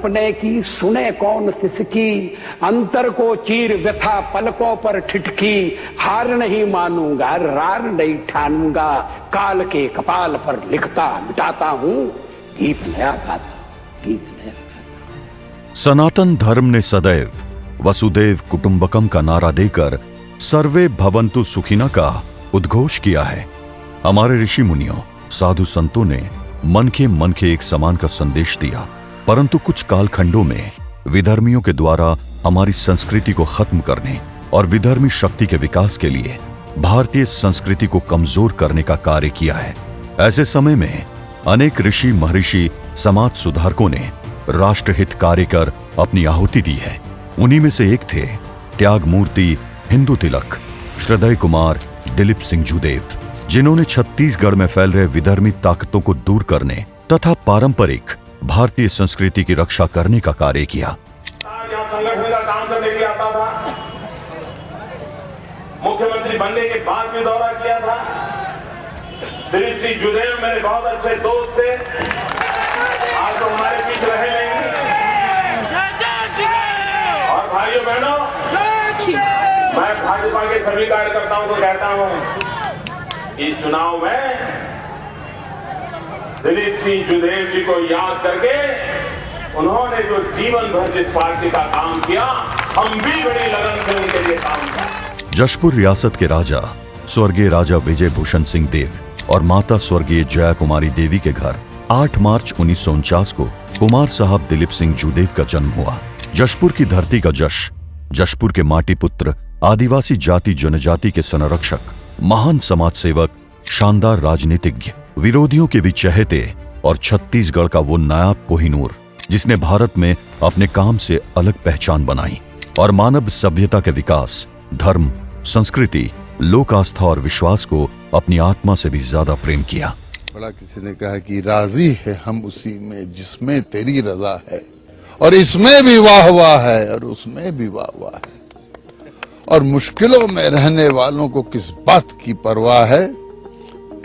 सपने की सुने कौन सिसकी, अंतर को चीर व्यथा पलकों पर ठिठकी, हार नहीं मानूंगा रार नहीं ठानूंगा, काल के कपाल पर लिखता मिटाता हूं गीत नया गाता, गीत नया गाता। सनातन धर्म ने सदैव वसुदेव कुटुंबकम का नारा देकर सर्वे भवन्तु सुखिनः का उद्घोष किया है। हमारे ऋषि मुनियों साधु संतों ने मन के एक समान का संदेश दिया, परंतु कुछ कालखंडों में विधर्मियों के द्वारा हमारी संस्कृति को खत्म करने और विधर्मी शक्ति के विकास के लिए भारतीय संस्कृति को कमजोर करने का कार्य किया है। ऐसे समय में अनेक ऋषि महर्षि समाज सुधारकों ने राष्ट्रहित कार्य कर अपनी आहुति दी है। उन्हीं में से एक थे त्याग मूर्ति हिंदू तिलक श्रद्धेय कुमार दिलीप सिंह जूदेव, जिन्होंने छत्तीसगढ़ में फैल रहे विधर्मी ताकतों को दूर करने तथा पारंपरिक भारतीय संस्कृति की रक्षा करने का कार्य किया। संगठन का काम करने के लिए आता था, मुख्यमंत्री बनने के बाद भी दौरा किया था। दिलीप सिंह जूदेव मेरे बहुत अच्छे दोस्त थे, आज तो हमारे बीच रहे नहीं। और भाइयों बहनों, मैं भाजपा के सभी कार्यकर्ताओं को कहता हूं, इस चुनाव में दिलीप सिंह जूदेव जी को याद करके उन्होंने जो जीवन भर जिस पार्टी का काम किया, हम भी बड़ी लगन से उनके लिए काम किया। जशपुर रियासत के राजा स्वर्गीय राजा विजय भूषण सिंह देव और माता स्वर्गीय जया कुमारी देवी के घर 8 मार्च 1949 को कुमार साहब दिलीप सिंह जूदेव का जन्म हुआ। जशपुर की धरती का जश, जशपुर के माटी पुत्र, आदिवासी जाति जनजाति के संरक्षक, महान समाज सेवक, शानदार राजनीतिज्ञ, विरोधियों के भी चहेते और छत्तीसगढ़ का वो नायाब कोहिनूर जिसने भारत में अपने काम से अलग पहचान बनाई और मानव सभ्यता के विकास, धर्म, संस्कृति, लोक आस्था और विश्वास को अपनी आत्मा से भी ज्यादा प्रेम किया। बड़ा किसी ने कहा कि राजी है हम उसी में जिसमें तेरी रजा है, और इसमें भी वाह वाह है और उसमें भी वाह वाह है, और मुश्किलों में रहने वालों को किस बात की परवाह है,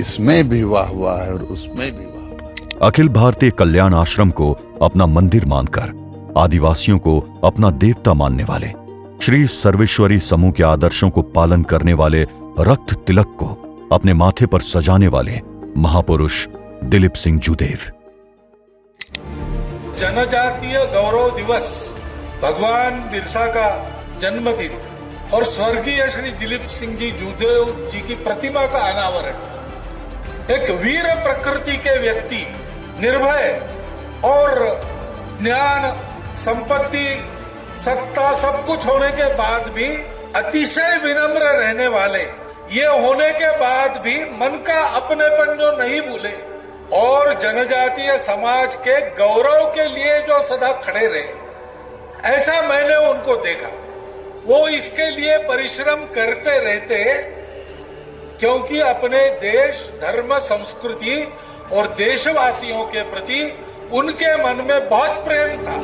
इसमें भी वाह वाह है और उसमें भी वाह। अखिल भारतीय कल्याण आश्रम को अपना मंदिर मानकर आदिवासियों को अपना देवता मानने वाले, श्री सर्वेश्वरी समूह के आदर्शों को पालन करने वाले, रक्त तिलक को अपने माथे पर सजाने वाले महापुरुष दिलीप सिंह जूदेव। जनजातीय गौरव दिवस, भगवान बिरसा का जन्मदिन और स्वर्गीय श्री दिलीप सिंह जी जूदेव जी की प्रतिमा का अनावरण, एक वीर प्रकृति के व्यक्ति, निर्भय और ज्ञान, संपत्ति, सत्ता सब कुछ होने के बाद भी अतिशय विनम्र रहने वाले, ये होने के बाद भी मन का अपनेपन जो नहीं भूले और जनजातीय समाज के गौरव के लिए जो सदा खड़े रहे, ऐसा मैंने उनको देखा। वो इसके लिए परिश्रम करते रहते क्योंकि अपने देश, धर्म, संस्कृति और देशवासियों के प्रति उनके मन में बहुत प्रेम था।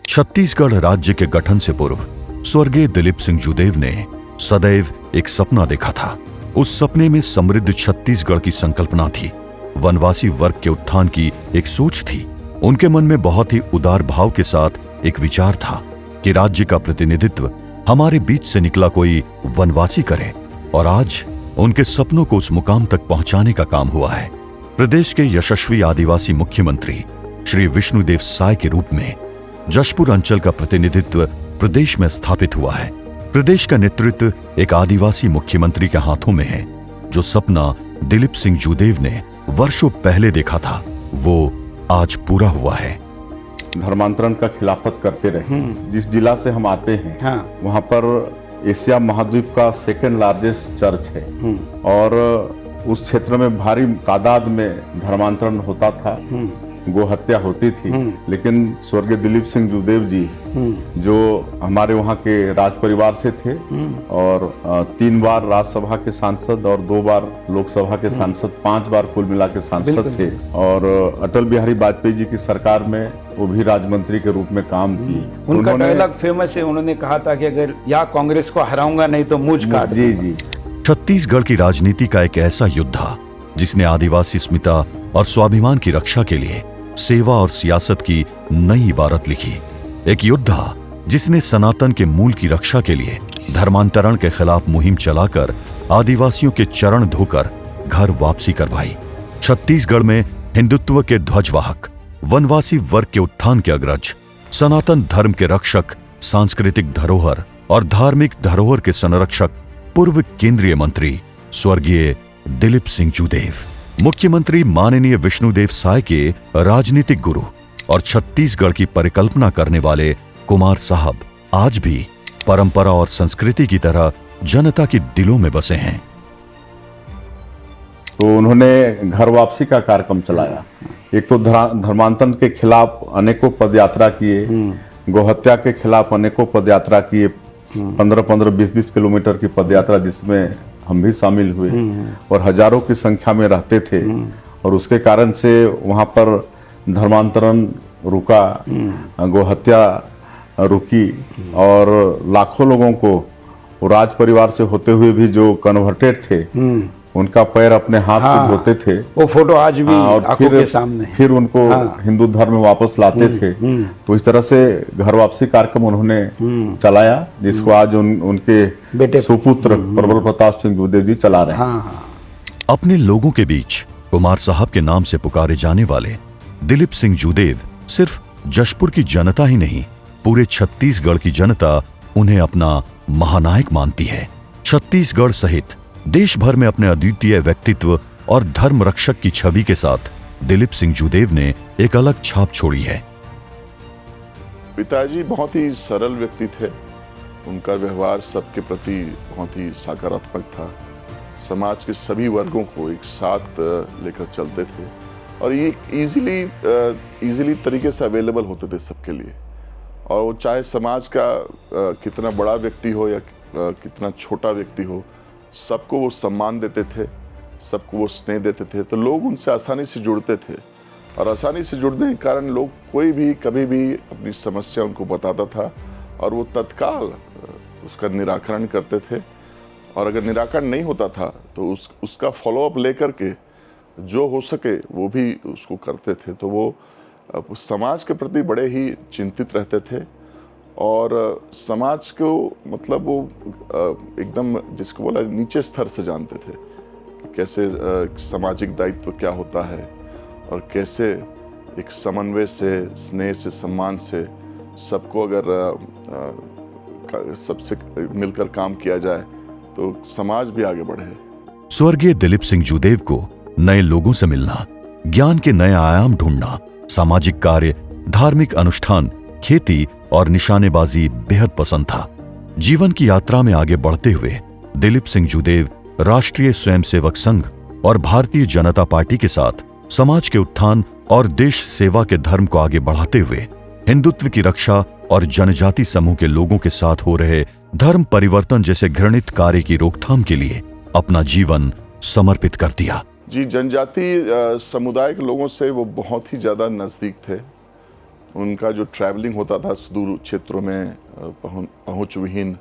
छत्तीसगढ़ राज्य के गठन से पूर्व स्वर्गीय दिलीप सिंह जूदेव ने सदैव एक सपना देखा था। उस सपने में समृद्ध छत्तीसगढ़ की संकल्पना थी, वनवासी वर्ग के उत्थान की एक सोच थी। उनके मन में बहुत ही उदार भाव के साथ एक विचार था कि राज्य का प्रतिनिधित्व हमारे बीच से निकला कोई वनवासी करे, और आज उनके सपनों को उस मुकाम तक पहुंचाने का काम हुआ है। प्रदेश के यशस्वी आदिवासी मुख्यमंत्री श्री विष्णुदेव साय के रूप में जशपुर अंचल का प्रतिनिधित्व प्रदेश में स्थापित हुआ है। प्रदेश का नेतृत्व एक आदिवासी मुख्यमंत्री के हाथों में है। जो सपना दिलीप सिंह जूदेव ने वर्षों पहले देखा था, वो आज पूरा हुआ है। धर्मांतरण का खिलाफत करते रहे। जिस जिला से हम आते हैं, वहाँ पर एशिया महाद्वीप का सेकेंड लार्जेस्ट चर्च है, और उस क्षेत्र में भारी तादाद में धर्मांतरण होता था, गो हत्या होती थी। लेकिन स्वर्गीय दिलीप सिंह जूदेव जी जो हमारे वहाँ के राज परिवार से थे और 3 बार राज्यसभा के सांसद और 2 बार लोकसभा के सांसद, 5 बार कुल मिला के सांसद थे, और अटल बिहारी वाजपेयी जी की सरकार में वो भी राज्य मंत्री के रूप में काम की। उनका डायलॉग फेमस है, उन्होंने कहा था कि अगर या कांग्रेस को हराऊंगा नहीं तो मुझ काट। जी जी। छत्तीसगढ़ की राजनीति का एक ऐसा युद्धा जिसने आदिवासी अस्मिता और स्वाभिमान की रक्षा के लिए सेवा और सियासत की नई इबारत लिखी। एक योद्धा जिसने सनातन के मूल की रक्षा के लिए धर्मांतरण के खिलाफ मुहिम चलाकर आदिवासियों के चरण धोकर घर वापसी करवाई। छत्तीसगढ़ में हिंदुत्व के ध्वजवाहक, वनवासी वर्ग के उत्थान के अग्रज, सनातन धर्म के रक्षक, सांस्कृतिक धरोहर और धार्मिक धरोहर के संरक्षक पूर्व केंद्रीय मंत्री स्वर्गीय दिलीप सिंह जूदेव, मुख्यमंत्री माननीय विष्णुदेव साय के राजनीतिक गुरु और छत्तीसगढ़ की परिकल्पना करने वाले कुमार साहब आज भी परंपरा और संस्कृति की तरह जनता के दिलों में बसे हैं। तो उन्होंने घर वापसी का कार्यक्रम चलाया। एक तो धर्मांतरण के खिलाफ अनेकों पदयात्रा किए, गोहत्या के खिलाफ अनेकों पदयात्रा किए, 15-15, 20-20 किलोमीटर की पदयात्रा जिसमें हम भी शामिल हुए और हजारों की संख्या में रहते थे। और उसके कारण से वहां पर धर्मांतरण रुका, गोहत्या रुकी और लाखों लोगों को राज परिवार से होते हुए भी जो कन्वर्टेड थे उनका पैर अपने हाथ से धोते थे। वो फोटो आज भी और आंखों के सामने। फिर उनको हिंदू धर्म में वापस लाते थे। तो इस तरह से घर वापसी कार्यक्रम उन्होंने चलाया, जिसको आज उनके बेटे सुपुत्र प्रबल प्रताप सिंह जूदेव जी चला रहे हैं। अपने लोगों के बीच कुमार साहब के नाम से पुकारे जाने वाले दिलीप सिंह जूदेव सिर्फ जशपुर की जनता ही नहीं, पूरे छत्तीसगढ़ की जनता उन्हें अपना महानायक मानती है। छत्तीसगढ़ सहित देश भर में अपने अद्वितीय व्यक्तित्व और धर्म रक्षक की छवि के साथ दिलीप सिंह जूदेव ने एक अलग छाप छोड़ी है। पिताजी बहुत ही सरल व्यक्ति थे। उनका व्यवहार सबके प्रति बहुत ही सकारात्मक था। समाज के सभी वर्गों को एक साथ लेकर चलते थे और ये इजीली तरीके से अवेलेबल होते थे सबके लिए। और वो चाहे समाज का कितना बड़ा व्यक्ति हो या कितना छोटा व्यक्ति हो, सबको वो सम्मान देते थे, सबको वो स्नेह देते थे। तो लोग उनसे आसानी से जुड़ते थे और आसानी से जुड़ने के कारण लोग कोई भी कभी भी अपनी समस्या उनको बताता था और वो तत्काल उसका निराकरण करते थे। और अगर निराकरण नहीं होता था तो उसका फॉलोअप लेकर के जो हो सके वो भी उसको करते थे। तो वो समाज के प्रति बड़े ही चिंतित रहते थे और समाज को मतलब वो एकदम जिसको बोला नीचे स्तर से जानते थे कि कैसे सामाजिक दायित्व क्या होता है और कैसे एक समन्वय से, स्नेह से, सम्मान से सबको अगर सबसे मिलकर काम किया जाए तो समाज भी आगे बढ़े। स्वर्गीय दिलीप सिंह जूदेव को नए लोगों से मिलना, ज्ञान के नए आयाम ढूंढना, सामाजिक कार्य, धार्मिक अनुष्ठान, खेती और निशानेबाजी बेहद पसंद था। जीवन की यात्रा में आगे बढ़ते हुए दिलीप सिंह जूदेव राष्ट्रीय स्वयंसेवक संघ और भारतीय जनता पार्टी के साथ समाज के उत्थान और देश सेवा के धर्म को आगे बढ़ाते हुए हिंदुत्व की रक्षा और जनजाति समूह के लोगों के साथ हो रहे धर्म परिवर्तन जैसे घृणित कार्य की रोकथाम के लिए अपना जीवन समर्पित कर दिया। जी, जनजाति समुदाय के लोगों से वो बहुत ही ज़्यादा नज़दीक थे। उनका जो ट्रैवलिंग होता था सुदूर क्षेत्रों में पहुँच विहीन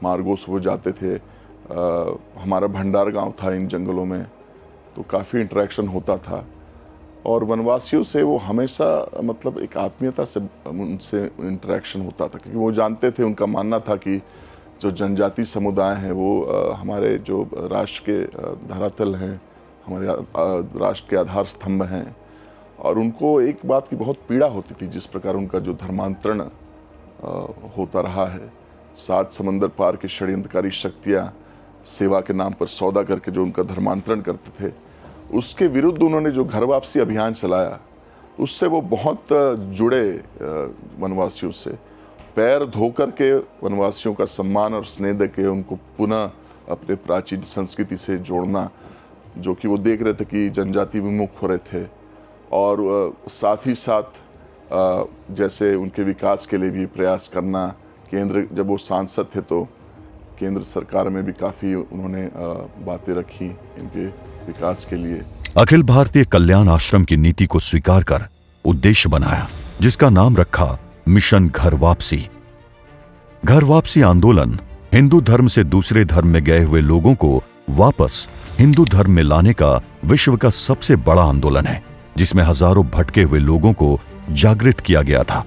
मार्गों से वो जाते थे। हमारा भंडार गांव था इन जंगलों में, तो काफ़ी इंटरेक्शन होता था और वनवासियों से वो हमेशा मतलब एक आत्मीयता से उनसे इंटरेक्शन होता था, क्योंकि वो जानते थे, उनका मानना था कि जो जनजाति समुदाय हैं वो हमारे जो राष्ट्र के धरातल हैं, हमारे राष्ट्र के आधार स्तंभ हैं। और उनको एक बात की बहुत पीड़ा होती थी, जिस प्रकार उनका जो धर्मांतरण होता रहा है, 7 समंदर पार की षड्यंत्रकारी शक्तियाँ सेवा के नाम पर सौदा करके जो उनका धर्मांतरण करते थे, उसके विरुद्ध उन्होंने जो घर वापसी अभियान चलाया, उससे वो बहुत जुड़े वनवासियों से। पैर धो करके वनवासियों का सम्मान और स्नेह देके उनको पुनः अपने प्राचीन संस्कृति से जोड़ना, जो कि वो देख रहे थे कि जनजाति विमुख हो रहे थे। और साथ ही साथ जैसे उनके विकास के लिए भी प्रयास करना। केंद्र, जब वो सांसद थे तो केंद्र सरकार में भी काफ़ी उन्होंने बातें रखी इनके विकास के लिए। अखिल भारतीय कल्याण आश्रम की नीति को स्वीकार कर उद्देश्य बनाया, जिसका नाम रखा मिशन घर वापसी। घर वापसी आंदोलन हिंदू धर्म से दूसरे धर्म में गए हुए लोगों को वापस हिंदू धर्म में लाने का विश्व का सबसे बड़ा आंदोलन है। जिसमें हजारों भटके हुए लोगों को जागृत किया गया था।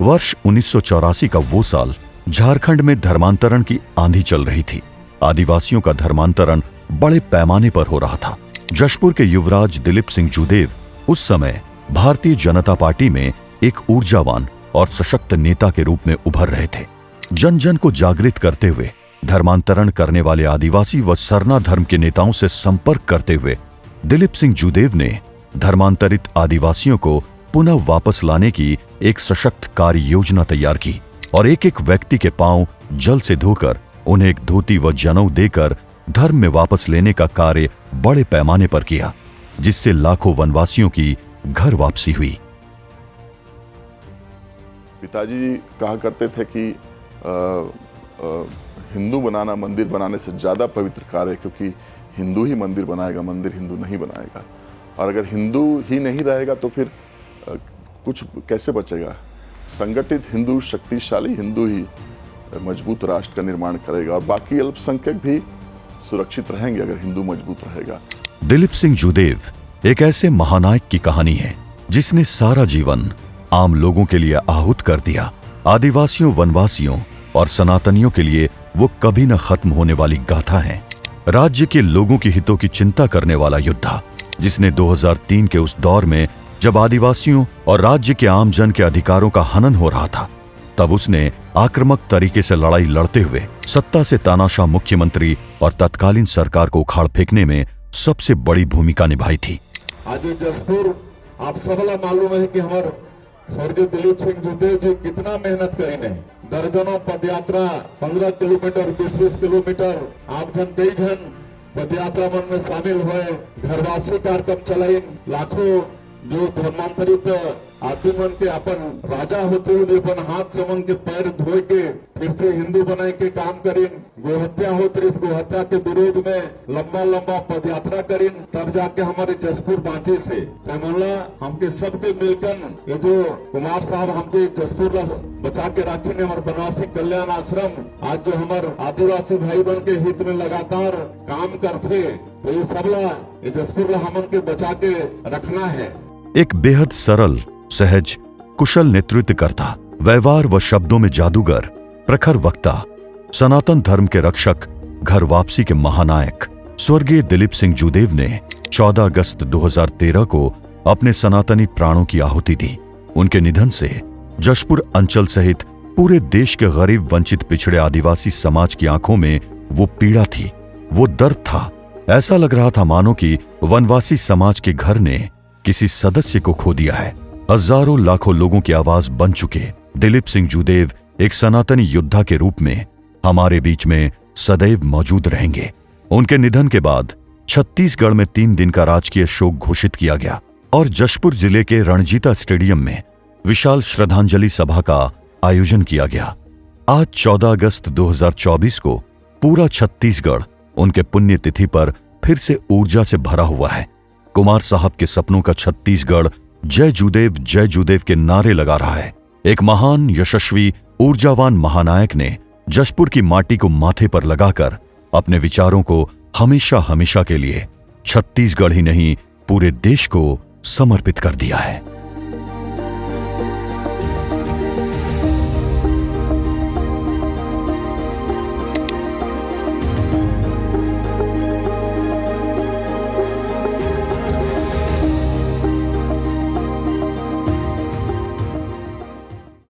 वर्ष 1984 का वो साल झारखंड में धर्मांतरण की आंधी चल रही थी। आदिवासियों का धर्मांतरण बड़े पैमाने पर हो रहा था। जशपुर के युवराज दिलीप सिंह जूदेव उस समय भारतीय जनता पार्टी में एक ऊर्जावान और सशक्त नेता के रूप में उभर रहे थे। जन जन को जागृत करते हुए धर्मांतरण करने वाले आदिवासी व सरना धर्म के नेताओं से संपर्क करते हुए दिलीप सिंह जूदेव ने धर्मांतरित आदिवासियों को पुनः वापस लाने की एक सशक्त कार्य योजना तैयार की और एक एक व्यक्ति के पांव जल से धोकर उन्हें एक धोती व जनेऊ देकर धर्म में वापस लेने का कार्य बड़े पैमाने पर किया, जिससे लाखों वनवासियों की घर वापसी हुई। पिताजी कहा करते थे कि हिंदू बनाना मंदिर बनाने से ज़्यादा पवित्र कार्य है, क्योंकि हिंदू ही मंदिर बनाएगा, मंदिर हिंदू नहीं बनाएगा। और अगर हिंदू ही नहीं रहेगा तो फिर कुछ कैसे बचेगा। संगठित हिंदू, शक्तिशाली हिंदू ही मजबूत राष्ट्र का निर्माण करेगा और बाकी अल्पसंख्यक भी सुरक्षित रहेंगे अगर हिंदू मजबूत रहेगा। दिलीप सिंह जूदेव एक ऐसे महानायक की कहानी है जिसने सारा जीवन आम लोगों के लिए आहूत कर दिया। आदिवासियों, वनवासियों और सनातनियों के लिए वो कभी न खत्म होने वाली गाथा है। राज्य के लोगों की हितों की चिंता करने वाला योद्धा, जिसने 2003 के उस दौर में जब आदिवासियों और राज्य के आम जन के अधिकारों का हनन हो रहा था, तब उसने आक्रामक तरीके से लड़ाई लड़ते हुए सत्ता से तानाशाह मुख्यमंत्री और तत्कालीन सरकार को उखाड़ फेंकने में सबसे बड़ी भूमिका निभाई थी। आज जसपुर आप सबला मालूम है कि हमारे स्वर्गीय दिलीप सिंह जूदेव जी कितना मेहनत करीने। दर्जनों पदयात्रा 15 किलोमीटर 20-20 किलोमीटर आप जन कई जन पदयात्रा मन में शामिल हुए, घर वापसी कार्यक्रम चलाई। लाखों जो धर्मांतरित आदमी मन के अपन राजा होते हुए अपन हाथ से मन के पैर धोए के फिर से हिंदू बनाए के काम करीन। गोहत्या होती, इस गोहत्या के विरोध में लंबा लंबा पदयात्रा करीन, तब जाके हमारे जसपुर बांचे से तमला हमके सबके मिलकर ये जो कुमार साहब हमके जसपुर बचा के रखे हमारे बनवासी कल्याण आश्रम आज जो हमारे आदिवासी भाई बन के हित में लगातार काम करते, तो ये सबला ये जसपुर हमन के बचा के रखना है। एक बेहद सरल, सहज, कुशल नेतृत्वकर्ता, व्यवहार व शब्दों में जादूगर, प्रखर वक्ता, सनातन धर्म के रक्षक, घर वापसी के महानायक स्वर्गीय दिलीप सिंह जूदेव ने 14 अगस्त 2013 को अपने सनातनी प्राणों की आहुति दी। उनके निधन से जशपुर अंचल सहित पूरे देश के गरीब, वंचित, पिछड़े आदिवासी समाज की आंखों में वो पीड़ा थी, वो दर्द था। ऐसा लग रहा था मानो कि वनवासी समाज के घर ने किसी सदस्य को खो दिया है। हजारों लाखों लोगों की आवाज बन चुके दिलीप सिंह जूदेव एक सनातनी योद्धा के रूप में हमारे बीच में सदैव मौजूद रहेंगे। उनके निधन के बाद छत्तीसगढ़ में 3 दिन का राजकीय शोक घोषित किया गया और जशपुर जिले के रणजीता स्टेडियम में विशाल श्रद्धांजलि सभा का आयोजन किया गया। आज 14 अगस्त 2024 को पूरा छत्तीसगढ़ उनके पुण्यतिथि पर फिर से ऊर्जा से भरा हुआ है। कुमार साहब के सपनों का छत्तीसगढ़ जय जूदेव के नारे लगा रहा है। एक महान, यशस्वी, ऊर्जावान महानायक ने जशपुर की माटी को माथे पर लगाकर अपने विचारों को हमेशा हमेशा के लिए छत्तीसगढ़ ही नहीं पूरे देश को समर्पित कर दिया है।